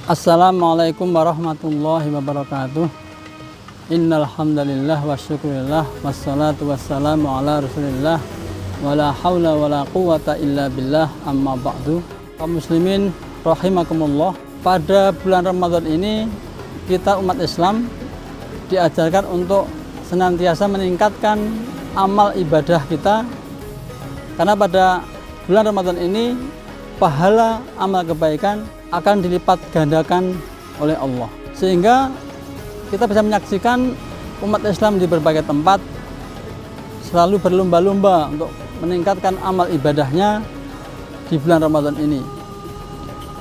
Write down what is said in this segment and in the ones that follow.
Assalamualaikum warahmatullahi wabarakatuh. Innal hamdalillah wa syukurillah wassalatu wassalamu ala Rasulillah wala haula wala quwata illa billah, amma ba'du. Kaum muslimin rahimakumullah, pada bulan Ramadan ini kita umat Islam diajarkan untuk senantiasa meningkatkan amal ibadah kita, karena pada bulan Ramadan ini pahala amal kebaikan akan dilipat gandakan oleh Allah, sehingga kita bisa menyaksikan umat Islam di berbagai tempat selalu berlomba-lomba untuk meningkatkan amal ibadahnya di bulan Ramadan ini,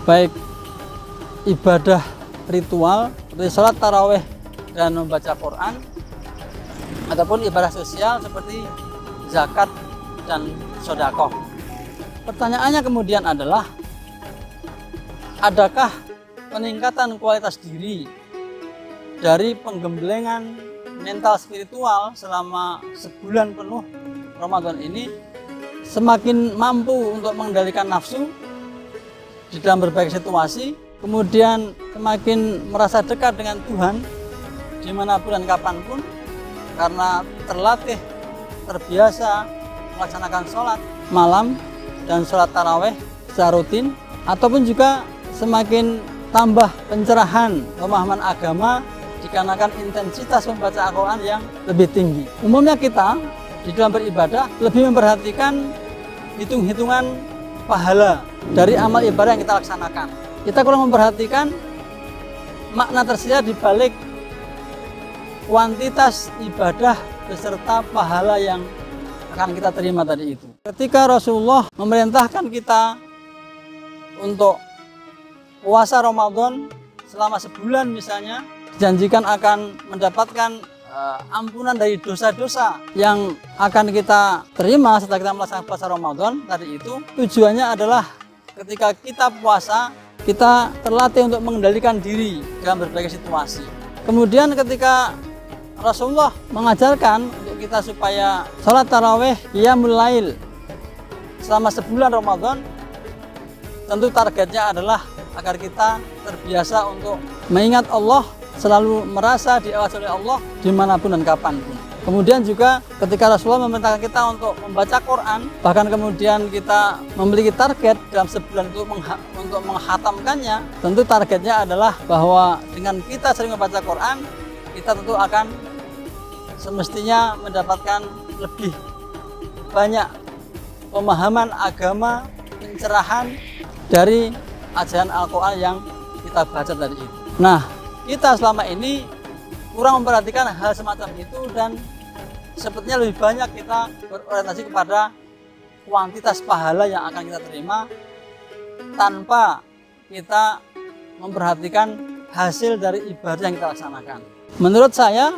baik ibadah ritual seperti sholat taraweh dan membaca Quran, ataupun ibadah sosial seperti zakat dan sedekah. Pertanyaannya kemudian adalah, adakah peningkatan kualitas diri dari penggemblengan mental spiritual selama sebulan penuh Ramadan ini semakin mampu untuk mengendalikan nafsu di dalam berbagai situasi, kemudian semakin merasa dekat dengan Tuhan dimanapun dan kapanpun, karena terlatih, terbiasa melaksanakan sholat malam dan sholat taraweh secara rutin, ataupun juga semakin tambah pencerahan pemahaman agama dikarenakan intensitas membaca Al-Quran yang lebih tinggi. Umumnya kita di dalam beribadah lebih memperhatikan hitung-hitungan pahala dari amal ibadah yang kita laksanakan. Kita kurang memperhatikan makna tersirat di balik kuantitas ibadah beserta pahala yang akan kita terima tadi itu. Ketika Rasulullah memerintahkan kita untuk puasa Ramadan selama sebulan misalnya, dijanjikan akan mendapatkan ampunan dari dosa-dosa yang akan kita terima setelah kita melaksanakan puasa Ramadan tadi itu. Tujuannya adalah ketika kita puasa, kita terlatih untuk mengendalikan diri dalam berbagai situasi. Kemudian ketika Rasulullah mengajarkan untuk kita supaya sholat taraweh qiyamul lail selama sebulan Ramadan, tentu targetnya adalah agar kita terbiasa untuk mengingat Allah, selalu merasa diawasi oleh Allah dimanapun dan kapanpun. Kemudian juga ketika Rasulullah memerintahkan kita untuk membaca Quran, bahkan kemudian kita memiliki target dalam sebulan itu untuk menghatamkannya, tentu targetnya adalah bahwa dengan kita sering membaca Quran, kita tentu akan semestinya mendapatkan lebih banyak pemahaman agama, pencerahan dari ajaran Al-Quran yang kita baca tadi itu. Nah, kita selama ini kurang memperhatikan hal semacam itu, dan sepertinya lebih banyak kita berorientasi kepada kuantitas pahala yang akan kita terima tanpa kita memperhatikan hasil dari ibadah yang kita laksanakan. Menurut saya,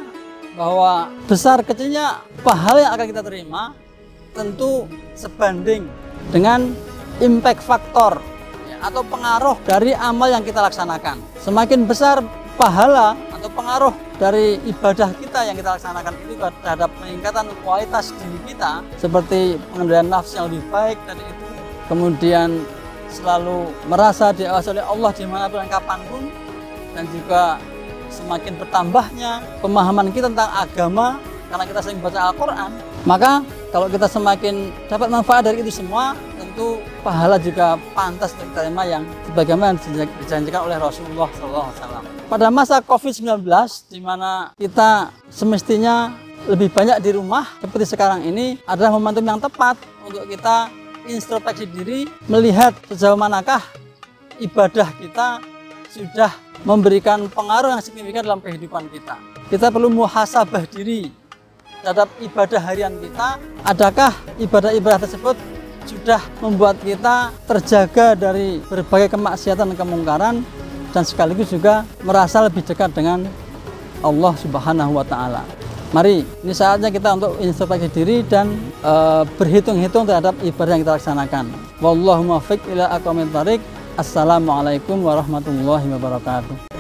bahwa besar kecilnya pahala yang akan kita terima tentu sebanding dengan impact factor atau pengaruh dari amal yang kita laksanakan. Semakin besar pahala atau pengaruh dari ibadah kita yang kita laksanakan itu terhadap peningkatan kualitas diri kita, seperti pengendalian nafsu yang lebih baik tadi itu, kemudian selalu merasa diawasi oleh Allah dimanapun dan kapanpun, dan juga semakin bertambahnya pemahaman kita tentang agama karena kita sering baca Al-Quran, maka kalau kita semakin dapat manfaat dari itu semua, tentu pahala juga pantas diterima yang sebagaimana dijanjikan oleh Rasulullah SAW. Pada masa COVID-19, di mana kita semestinya lebih banyak di rumah seperti sekarang ini, adalah momentum yang tepat untuk kita introspeksi diri, melihat sejauh manakah ibadah kita sudah memberikan pengaruh yang signifikan dalam kehidupan kita. Kita perlu muhasabah diri terhadap ibadah harian kita. Adakah ibadah-ibadah tersebut sudah membuat kita terjaga dari berbagai kemaksiatan dan kemungkaran, dan sekaligus juga merasa lebih dekat dengan Allah Subhanahu wa Ta'ala. Mari, ini saatnya kita untuk introspeksi diri dan berhitung-hitung terhadap ibadah yang kita laksanakan. Wallahu muwaffiq ila aqwamit thoriq. Assalamualaikum warahmatullahi wabarakatuh.